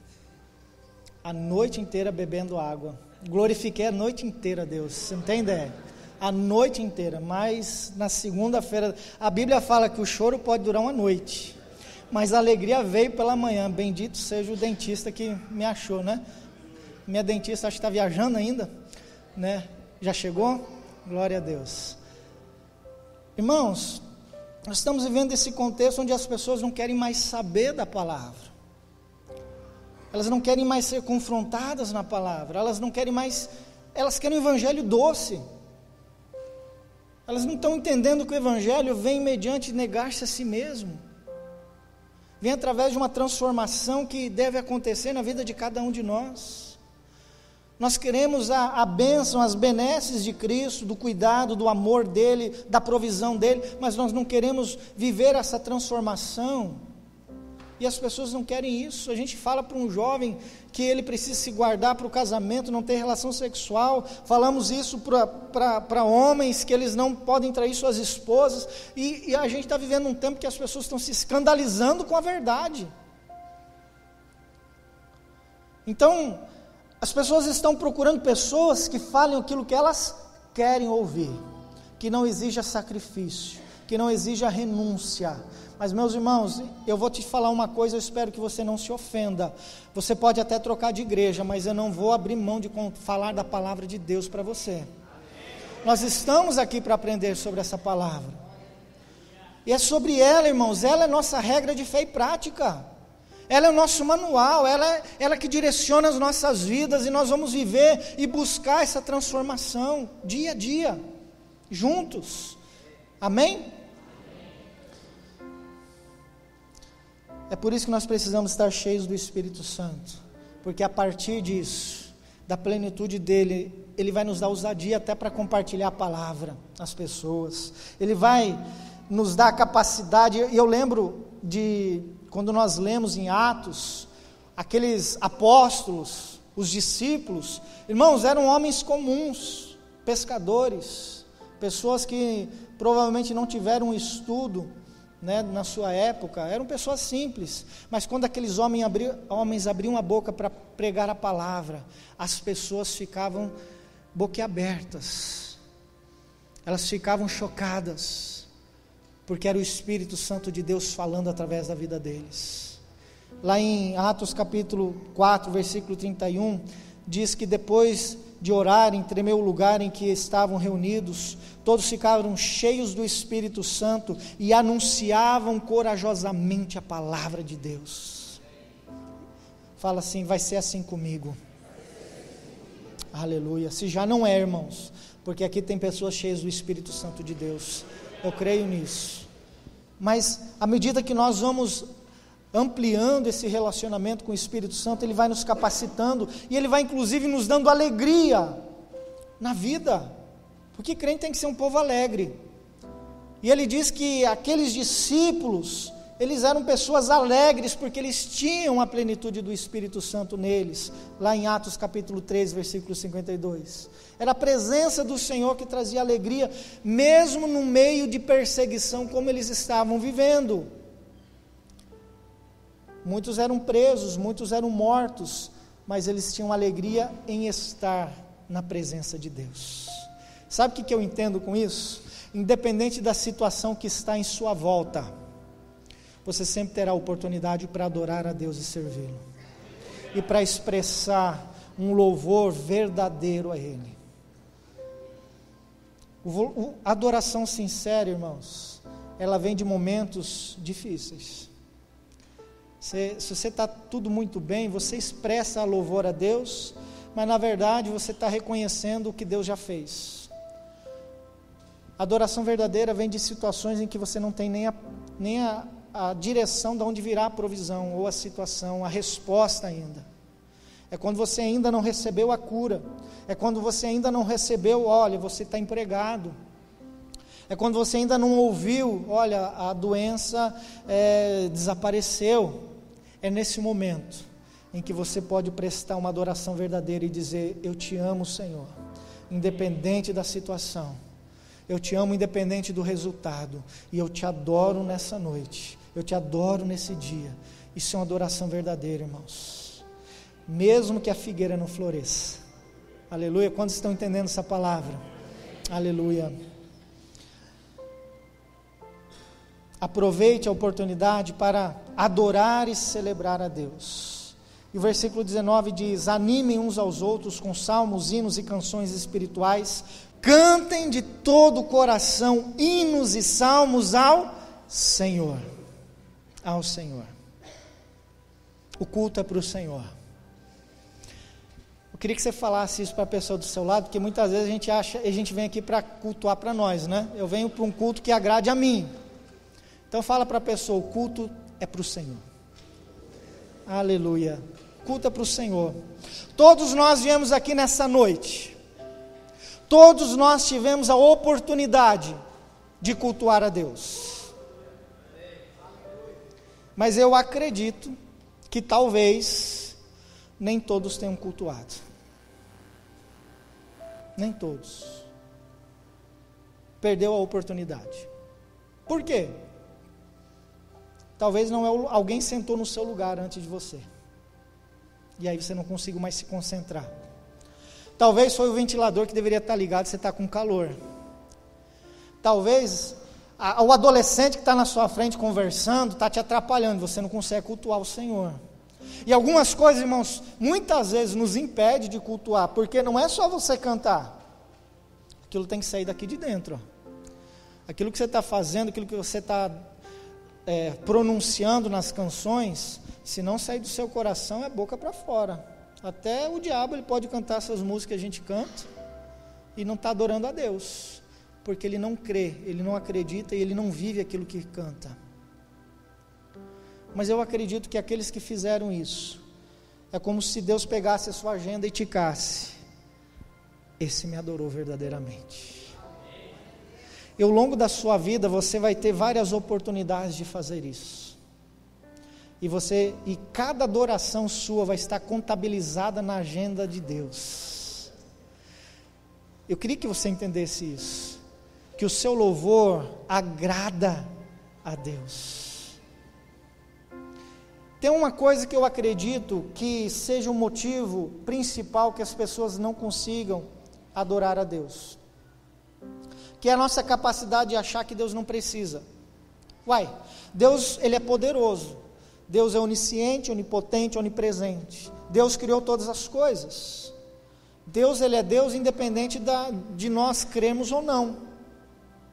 A noite inteira bebendo água. Glorifiquei a noite inteira a Deus. Você não tem ideia? A noite inteira. Mas na segunda-feira, a Bíblia fala que o choro pode durar uma noite, mas a alegria veio pela manhã. Bendito seja o dentista que me achou, né? Minha dentista acho que está viajando ainda, né? Já chegou? Glória a Deus. Irmãos, nós estamos vivendo esse contexto onde as pessoas não querem mais saber da palavra. Elas não querem mais ser confrontadas na palavra. Elas não querem mais, elas querem um evangelho doce. Elas não estão entendendo que o evangelho vem mediante negar-se a si mesmo. Vem através de uma transformação que deve acontecer na vida de cada um de nós. Nós queremos a bênção, as benesses de Cristo, do cuidado, do amor dEle, da provisão dEle, mas nós não queremos viver essa transformação, e as pessoas não querem isso. A gente fala para um jovem que ele precisa se guardar para o casamento, não ter relação sexual, falamos isso para homens, que eles não podem trair suas esposas, e a gente está vivendo um tempo que as pessoas estão se escandalizando com a verdade. Então, as pessoas estão procurando pessoas que falem aquilo que elas querem ouvir, que não exija sacrifício, que não exija renúncia. Mas, meus irmãos, eu vou te falar uma coisa, eu espero que você não se ofenda. Você pode até trocar de igreja, mas eu não vou abrir mão de falar da palavra de Deus para você. Nós estamos aqui para aprender sobre essa palavra, e é sobre ela, irmãos. Ela é nossa regra de fé e prática. Ela é o nosso manual, ela que direciona as nossas vidas, e nós vamos viver e buscar essa transformação dia a dia, juntos. Amém? É por isso que nós precisamos estar cheios do Espírito Santo, porque a partir disso, da plenitude dele, ele vai nos dar ousadia até para compartilhar a palavra às pessoas. Ele vai nos dar a capacidade. E eu lembro de quando nós lemos em Atos, aqueles apóstolos, os discípulos, irmãos, eram homens comuns, pescadores, pessoas que provavelmente não tiveram um estudo, né, na sua época, eram pessoas simples, mas quando aqueles homens abriam a boca para pregar a palavra, as pessoas ficavam boquiabertas, elas ficavam chocadas, porque era o Espírito Santo de Deus falando através da vida deles. Lá em Atos capítulo 4, versículo 31, diz que depois de orarem, tremeu o lugar em que estavam reunidos, todos ficaram cheios do Espírito Santo e anunciavam corajosamente a palavra de Deus. Fala assim: vai ser assim comigo. Aleluia. Se já não é, irmãos, porque aqui tem pessoas cheias do Espírito Santo de Deus, eu creio nisso. Mas à medida que nós vamos ampliando esse relacionamento com o Espírito Santo, ele vai nos capacitando, e ele vai inclusive nos dando alegria na vida, porque crente tem que ser um povo alegre. E ele diz que aqueles discípulos eles eram pessoas alegres, porque eles tinham a plenitude do Espírito Santo neles, lá em Atos capítulo 3, versículo 52, era a presença do Senhor que trazia alegria, mesmo no meio de perseguição, como eles estavam vivendo. Muitos eram presos, muitos eram mortos, mas eles tinham alegria em estar na presença de Deus. Sabe o que eu entendo com isso? Independente da situação que está em sua volta, você sempre terá oportunidade para adorar a Deus e servi-lo, e para expressar um louvor verdadeiro a Ele. A adoração sincera, irmãos, ela vem de momentos difíceis. Se você está tudo muito bem, você expressa louvor a Deus, mas na verdade você está reconhecendo o que Deus já fez. A adoração verdadeira vem de situações em que você não tem nem a direção de onde virá a provisão, ou a situação, a resposta ainda. É quando você ainda não recebeu a cura, é quando você ainda não recebeu, olha, você está empregado, é quando você ainda não ouviu, olha, a doença desapareceu. É nesse momento em que você pode prestar uma adoração verdadeira e dizer: eu te amo, Senhor, independente da situação, eu te amo independente do resultado, e eu te adoro nessa noite, eu te adoro nesse dia. Isso é uma adoração verdadeira, irmãos, mesmo que a figueira não floresça. Aleluia. Quantos estão entendendo essa palavra? Aleluia. Aproveite a oportunidade para adorar e celebrar a Deus. E o versículo 19 diz: animem uns aos outros com salmos, hinos e canções espirituais, cantem de todo o coração hinos e salmos ao Senhor. Ao Senhor. O culto é para o Senhor. Eu queria que você falasse isso para a pessoa do seu lado, porque muitas vezes a gente vem aqui para cultuar para nós, né? Eu venho para um culto que agrade a mim. Então fala para a pessoa: o culto é para o Senhor. Aleluia. O culto é para o Senhor. Todos nós viemos aqui nessa noite. Todos nós tivemos a oportunidade de cultuar a Deus. Mas eu acredito que talvez nem todos tenham cultuado. Nem todos. Perdeu a oportunidade. Por quê? Talvez alguém sentou no seu lugar antes de você, e aí você não conseguiu mais se concentrar. Talvez foi o ventilador que deveria estar ligado, você está com calor. Talvez o adolescente que está na sua frente conversando está te atrapalhando, você não consegue cultuar o Senhor. E algumas coisas, irmãos, muitas vezes nos impede de cultuar, porque não é só você cantar, aquilo tem que sair daqui de dentro, ó. Aquilo que você está fazendo, aquilo que você está pronunciando nas canções, se não sair do seu coração, é boca para fora. Até o diabo ele pode cantar essas músicas que a gente canta e não está adorando a Deus, porque ele não crê, ele não acredita e ele não vive aquilo que canta. Mas eu acredito que aqueles que fizeram isso, é como se Deus pegasse a sua agenda e ticasse: esse me adorou verdadeiramente. E ao longo da sua vida você vai ter várias oportunidades de fazer isso. E cada adoração sua vai estar contabilizada na agenda de Deus. Eu queria que você entendesse isso, que o seu louvor agrada a Deus. Tem uma coisa que eu acredito que seja o motivo principal que as pessoas não consigam adorar a Deus, que é a nossa capacidade de achar que Deus não precisa. Deus, Ele é poderoso, Deus é onisciente, onipotente, onipresente, Deus criou todas as coisas, Deus, Ele é Deus independente de nós cremos ou não,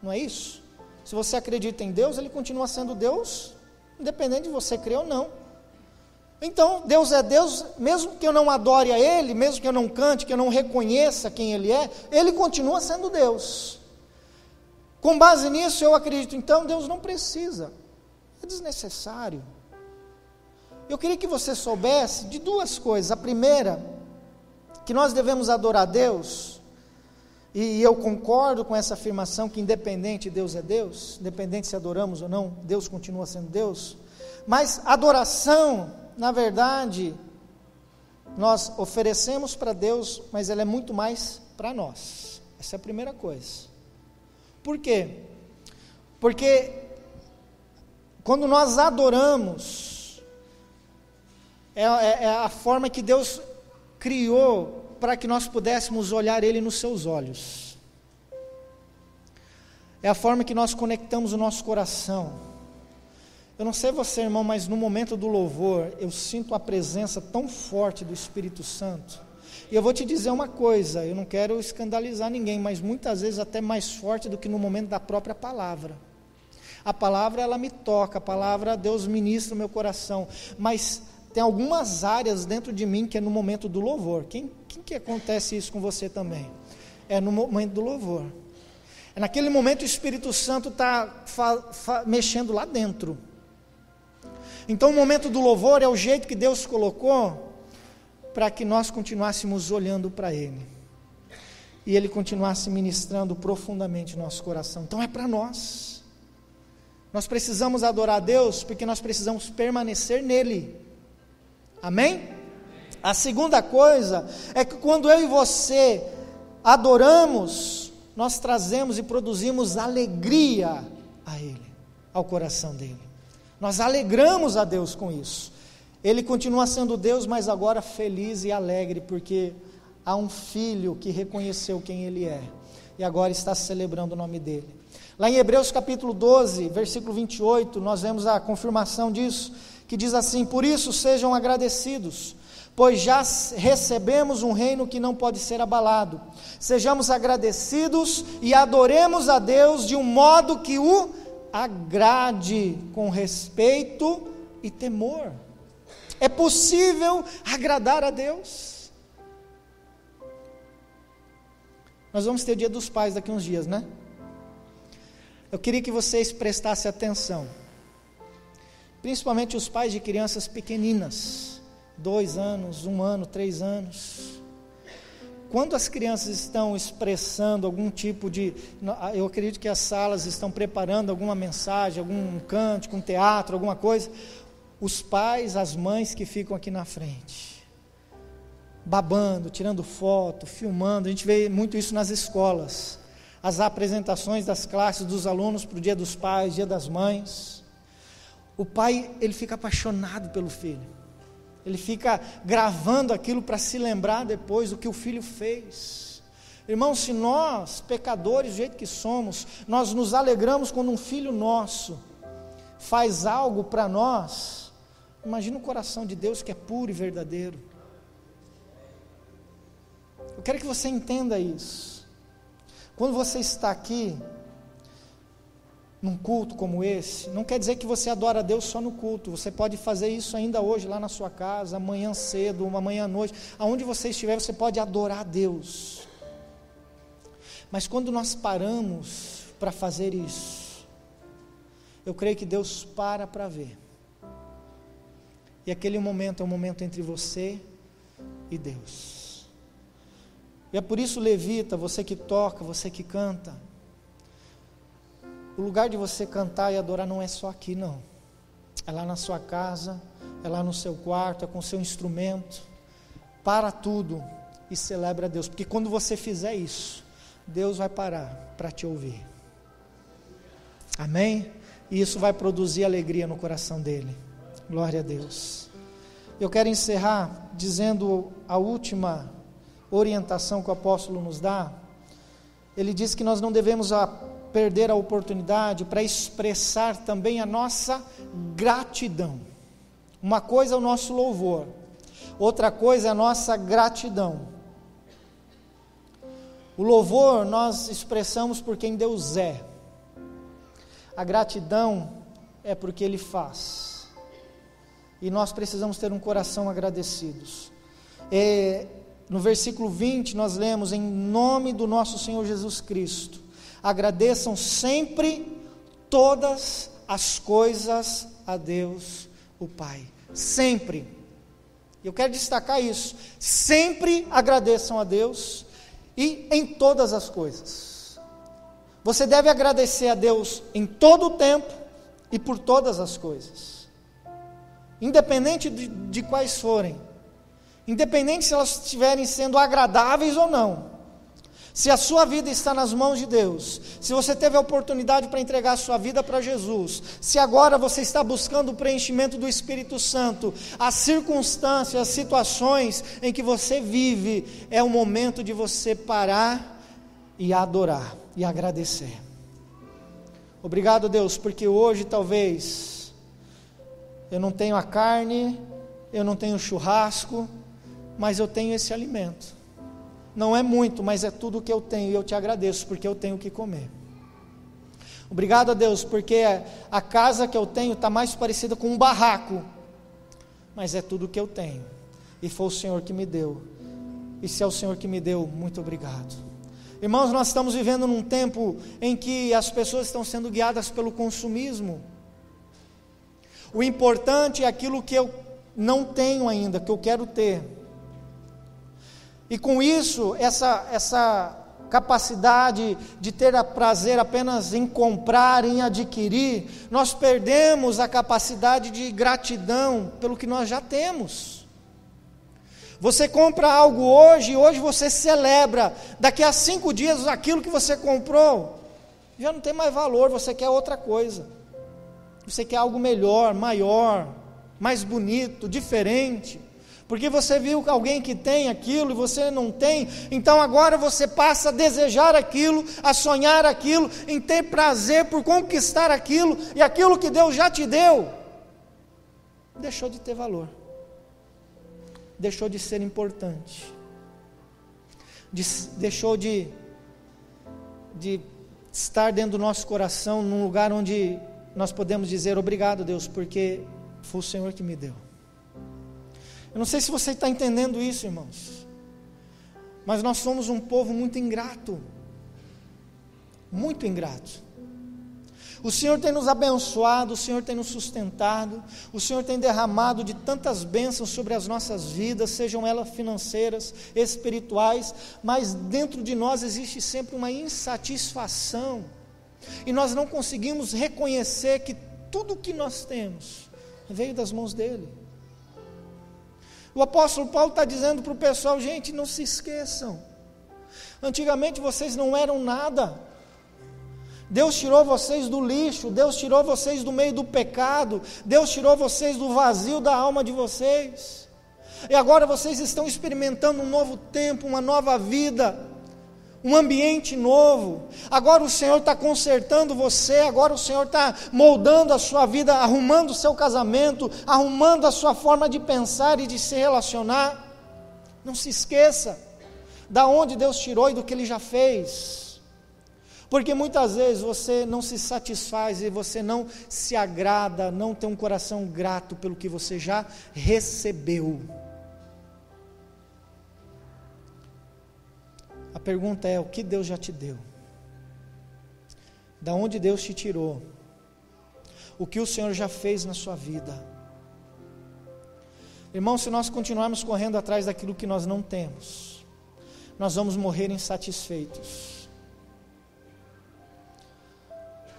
não é isso? Se você acredita em Deus, Ele continua sendo Deus, independente de você crer ou não. Então, Deus é Deus, mesmo que eu não adore a Ele, mesmo que eu não cante, que eu não reconheça quem Ele é, Ele continua sendo Deus. Com base nisso, eu acredito, então, Deus não precisa, é desnecessário. Eu queria que você soubesse de duas coisas. A primeira, que nós devemos adorar a Deus, E eu concordo com essa afirmação que independente Deus é Deus, independente se adoramos ou não, Deus continua sendo Deus. Mas adoração, na verdade, nós oferecemos para Deus, mas ela é muito mais para nós. Essa é a primeira coisa. Por quê? Porque quando nós adoramos, é a forma que Deus criou para que nós pudéssemos olhar Ele nos seus olhos. É a forma que nós conectamos o nosso coração. Eu não sei você, irmão, mas no momento do louvor, eu sinto a presença tão forte do Espírito Santo. E eu vou te dizer uma coisa, eu não quero escandalizar ninguém, mas muitas vezes até mais forte do que no momento da própria palavra. A palavra, ela me toca, a palavra, Deus ministra o meu coração, mas tem algumas áreas dentro de mim que é no momento do louvor. Quem que acontece isso com você também? É no momento do louvor. É naquele momento o Espírito Santo está mexendo lá dentro. Então o momento do louvor é o jeito que Deus colocou para que nós continuássemos olhando para Ele. E Ele continuasse ministrando profundamente nosso coração. Então é para nós. Nós precisamos adorar a Deus porque nós precisamos permanecer nele. Amém? A segunda coisa é que quando eu e você adoramos, nós trazemos e produzimos alegria a Ele, ao coração dele. Nós alegramos a Deus com isso. Ele continua sendo Deus, mas agora feliz e alegre, porque há um filho que reconheceu quem Ele é, e agora está celebrando o nome dele. Lá em Hebreus capítulo 12, versículo 28, nós vemos a confirmação disso, que diz assim: por isso sejam agradecidos, pois já recebemos um reino que não pode ser abalado. Sejamos agradecidos e adoremos a Deus de um modo que o agrade, com respeito e temor. É possível agradar a Deus. Nós vamos ter o Dia dos Pais daqui uns dias, né? Eu queria que vocês prestassem atenção, principalmente os pais de crianças pequeninas, 2 anos, 1 ano, 3 anos. Quando as crianças estão expressando algum tipo de... eu acredito que as salas estão preparando alguma mensagem, algum cântico, um teatro, alguma coisa. Os pais, as mães que ficam aqui na frente, babando, tirando foto, filmando. A gente vê muito isso nas escolas. As apresentações das classes dos alunos para o Dia dos Pais, Dia das Mães. O pai, ele fica apaixonado pelo filho. Ele fica gravando aquilo para se lembrar depois do que o filho fez. Irmãos, se nós, pecadores do jeito que somos, nós nos alegramos quando um filho nosso faz algo para nós, imagina o coração de Deus que é puro e verdadeiro. Eu quero que você entenda isso. Quando você está aqui, num culto como esse, não quer dizer que você adora a Deus só no culto. Você pode fazer isso ainda hoje, lá na sua casa, amanhã cedo, amanhã à noite, aonde você estiver, você pode adorar a Deus. Mas quando nós paramos para fazer isso, eu creio que Deus para ver. E aquele momento é um momento entre você e Deus. E é por isso, levita, você que toca, você que canta, o lugar de você cantar e adorar não é só aqui, não. É lá na sua casa, é lá no seu quarto, é com o seu instrumento. Para tudo e celebra a Deus, porque quando você fizer isso, Deus vai parar para te ouvir. Amém? E isso vai produzir alegria no coração dele. Glória a Deus. Eu quero encerrar dizendo a última orientação que o apóstolo nos dá. Ele diz que nós não devemos perder a oportunidade para expressar também a nossa gratidão. Uma coisa é o nosso louvor, outra coisa é a nossa gratidão. O louvor nós expressamos por quem Deus é, a gratidão é porque Ele faz, e nós precisamos ter um coração agradecidos. No versículo 20 nós lemos: em nome do nosso Senhor Jesus Cristo, agradeçam sempre todas as coisas a Deus o Pai. Sempre. Eu quero destacar isso. Sempre agradeçam a Deus. e em todas as coisas. Você deve agradecer a Deus em todo o tempo e por todas as coisas, independente de quais forem, independente se elas estiverem sendo agradáveis ou não. Se a sua vida está nas mãos de Deus, se você teve a oportunidade para entregar a sua vida para Jesus, se agora você está buscando o preenchimento do Espírito Santo, as circunstâncias, as situações em que você vive, é o momento de você parar e adorar e agradecer. Obrigado, Deus, porque hoje talvez eu não tenho a carne, eu não tenho churrasco, mas eu tenho esse alimento. Não é muito, mas é tudo o que eu tenho, e eu te agradeço, porque eu tenho o que comer. Obrigado a Deus, porque a casa que eu tenho está mais parecida com um barraco, mas é tudo o que eu tenho, e foi o Senhor que me deu, e se é o Senhor que me deu, muito obrigado. Irmãos, nós estamos vivendo num tempo em que as pessoas estão sendo guiadas pelo consumismo. O importante é aquilo que eu não tenho ainda, que eu quero ter. E com isso, essa capacidade de ter prazer apenas em comprar, em adquirir, nós perdemos a capacidade de gratidão pelo que nós já temos. Você compra algo hoje, e hoje você celebra, daqui a 5 dias aquilo que você comprou, já não tem mais valor, você quer outra coisa. Você quer algo melhor, maior, mais bonito, diferente. Porque você viu alguém que tem aquilo e você não tem, então agora você passa a desejar aquilo, a sonhar aquilo, em ter prazer por conquistar aquilo, e aquilo que Deus já te deu, deixou de ter valor, deixou de ser importante, deixou de estar dentro do nosso coração, num lugar onde nós podemos dizer: obrigado, Deus, porque foi o Senhor que me deu. Eu não sei se você está entendendo isso, irmãos, mas nós somos um povo muito ingrato, muito ingrato. O Senhor tem nos abençoado, o Senhor tem nos sustentado, o Senhor tem derramado de tantas bênçãos sobre as nossas vidas, sejam elas financeiras, espirituais, mas dentro de nós existe sempre uma insatisfação, e nós não conseguimos reconhecer que tudo o que nós temos veio das mãos dEle. O apóstolo Paulo está dizendo para o pessoal: gente, não se esqueçam, antigamente vocês não eram nada, Deus tirou vocês do lixo, Deus tirou vocês do meio do pecado, Deus tirou vocês do vazio da alma de vocês, e agora vocês estão experimentando um novo tempo, uma nova vida, um ambiente novo. Agora o Senhor está consertando você, agora o Senhor está moldando a sua vida, arrumando o seu casamento, arrumando a sua forma de pensar e de se relacionar. Não se esqueça da onde Deus tirou e do que Ele já fez, porque muitas vezes você não se satisfaz e você não se agrada, não tem um coração grato pelo que você já recebeu. A pergunta é: o que Deus já te deu? Da onde Deus te tirou? O que o Senhor já fez na sua vida? Irmão, se nós continuarmos correndo atrás daquilo que nós não temos, nós vamos morrer insatisfeitos.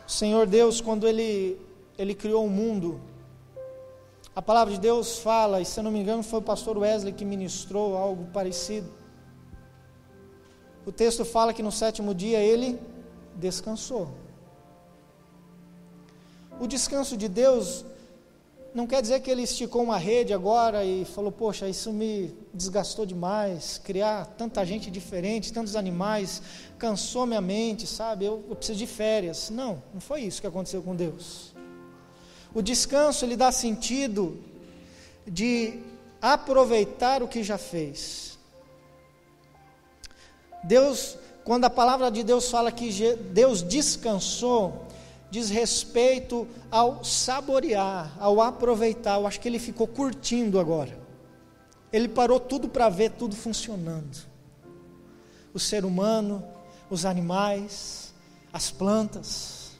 O Senhor Deus, quando Ele criou o mundo, a palavra de Deus fala, e se eu não me engano foi o pastor Wesley que ministrou algo parecido. O texto fala que no 7º dia Ele descansou. O descanso de Deus não quer dizer que Ele esticou uma rede agora e falou: poxa, isso me desgastou demais, criar tanta gente diferente, tantos animais, cansou minha mente, sabe, eu preciso de férias. Não foi isso que aconteceu com Deus. O descanso, ele dá sentido de aproveitar o que já fez. Deus, quando a palavra de Deus fala que Deus descansou, diz respeito ao saborear, ao aproveitar. Eu acho que Ele ficou curtindo agora. Ele parou tudo para ver tudo funcionando. O ser humano, os animais, as plantas.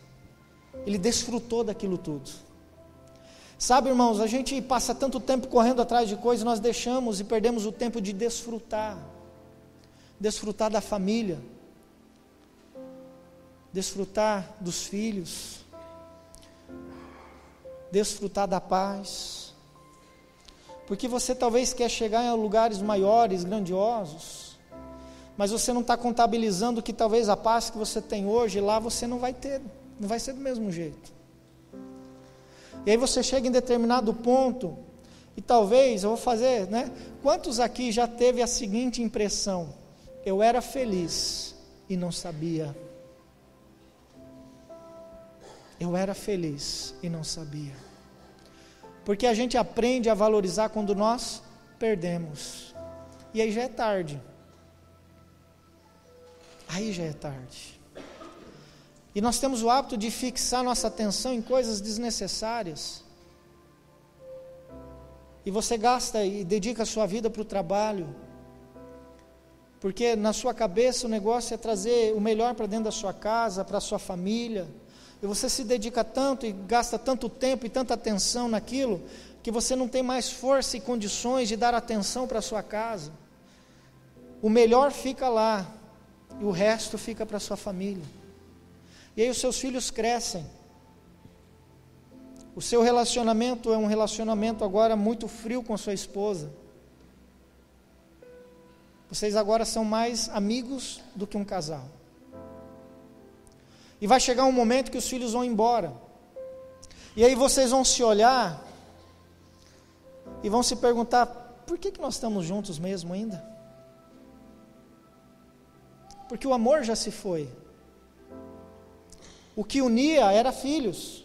Ele desfrutou daquilo tudo. Sabe, irmãos, a gente passa tanto tempo correndo atrás de coisas, nós deixamos e perdemos o tempo de desfrutar desfrutar da família, desfrutar dos filhos, desfrutar da paz, porque você talvez quer chegar em lugares maiores, grandiosos, mas você não está contabilizando que talvez a paz que você tem hoje, lá você não vai ter, não vai ser do mesmo jeito. E aí você chega em determinado ponto, e talvez, eu vou fazer, quantos aqui já teve a seguinte impressão: eu era feliz e não sabia. Eu era feliz e não sabia. Porque a gente aprende a valorizar quando nós perdemos. E aí já é tarde. Aí já é tarde. E nós temos o hábito de fixar nossa atenção em coisas desnecessárias. E você gasta e dedica a sua vida para o trabalho. Porque na sua cabeça o negócio é trazer o melhor para dentro da sua casa, para a sua família. E você se dedica tanto e gasta tanto tempo e tanta atenção naquilo, que você não tem mais força e condições de dar atenção para a sua casa. O melhor fica lá, e o resto fica para a sua família. E aí os seus filhos crescem. O seu relacionamento é um relacionamento agora muito frio com a sua esposa. Vocês agora são mais amigos do que um casal. E vai chegar um momento que os filhos vão embora. E aí vocês vão se olhar e vão se perguntar: por que nós estamos juntos mesmo ainda? Porque o amor já se foi. O que unia era filhos.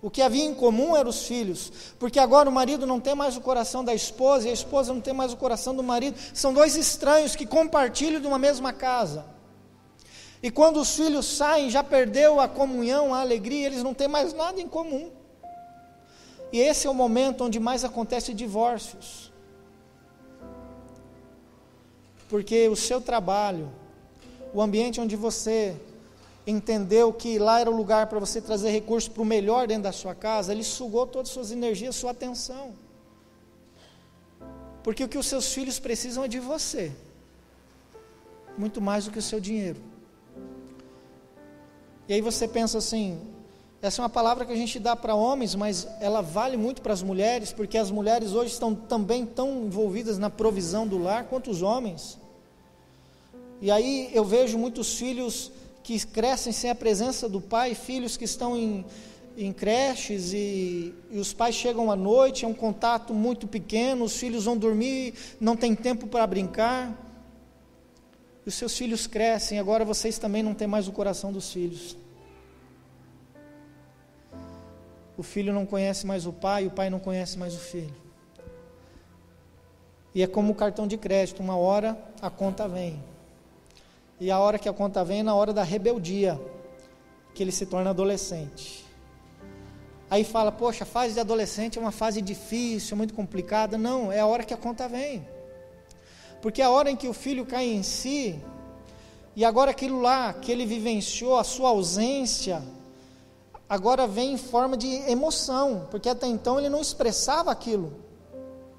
O que havia em comum eram os filhos. Porque agora o marido não tem mais o coração da esposa e a esposa não tem mais o coração do marido. São dois estranhos que compartilham de uma mesma casa. E quando os filhos saem, já perdeu a comunhão, a alegria, eles não têm mais nada em comum. E esse é o momento onde mais acontece divórcios. Porque o seu trabalho, o ambiente onde você entendeu que lá era o lugar para você trazer recursos para o melhor dentro da sua casa, ele sugou todas as suas energias, sua atenção. Porque o que os seus filhos precisam é de você, muito mais do que o seu dinheiro. E aí você pensa assim, essa é uma palavra que a gente dá para homens, mas ela vale muito para as mulheres, porque as mulheres hoje estão também tão envolvidas na provisão do lar quanto os homens. E aí eu vejo muitos filhos que crescem sem a presença do pai, filhos que estão em creches e os pais chegam à noite, é um contato muito pequeno, os filhos vão dormir, não tem tempo para brincar. E os seus filhos crescem, agora vocês também não têm mais o coração dos filhos. O filho não conhece mais o pai não conhece mais o filho. E é como o cartão de crédito, uma hora a conta vem. E a hora que a conta vem é na hora da rebeldia, que ele se torna adolescente. Aí fala, poxa, a fase de adolescente é uma fase difícil, é muito complicada. Não, é a hora que a conta vem. Porque é a hora em que o filho cai em si, e agora aquilo lá que ele vivenciou, a sua ausência, agora vem em forma de emoção, porque até então ele não expressava aquilo,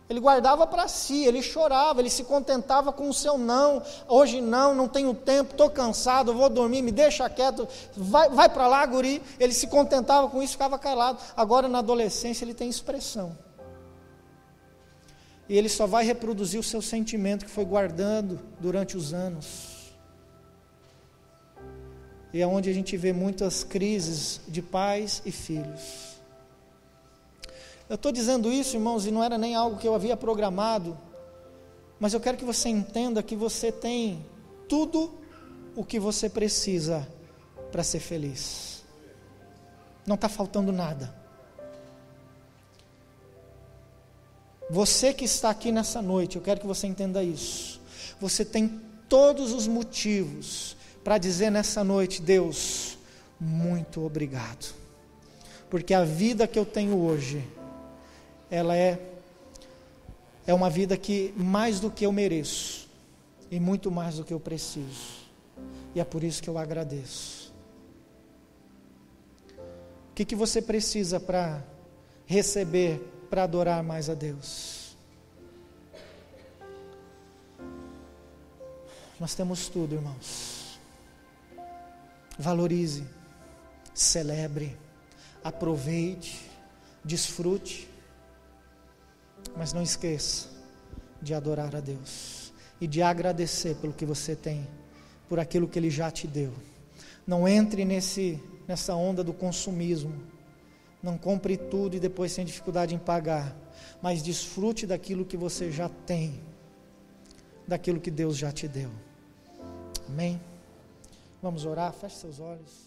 ele guardava para si, ele chorava, ele se contentava com o seu não, hoje não tenho tempo, estou cansado, vou dormir, me deixa quieto, vai para lá, guri. Ele se contentava com isso, ficava calado. Agora na adolescência ele tem expressão, e ele só vai reproduzir o seu sentimento que foi guardando durante os anos. E é onde a gente vê muitas crises de pais e filhos. Eu estou dizendo isso, irmãos, e não era nem algo que eu havia programado, mas eu quero que você entenda que você tem tudo o que você precisa para ser feliz. Não está faltando nada. Você que está aqui nessa noite, eu quero que você entenda isso. Você tem todos os motivos para dizer nessa noite: Deus, muito obrigado, porque a vida que eu tenho hoje, ela é uma vida que mais do que eu mereço, e muito mais do que eu preciso, e é por isso que eu agradeço. O que você precisa para receber, para adorar mais a Deus? Nós temos tudo, irmãos. Valorize, celebre, aproveite, desfrute, mas não esqueça de adorar a Deus e de agradecer pelo que você tem, por aquilo que Ele já te deu. Não entre nessa onda do consumismo, não compre tudo e depois tem dificuldade em pagar, mas desfrute daquilo que você já tem, daquilo que Deus já te deu. Amém? Vamos orar, feche seus olhos.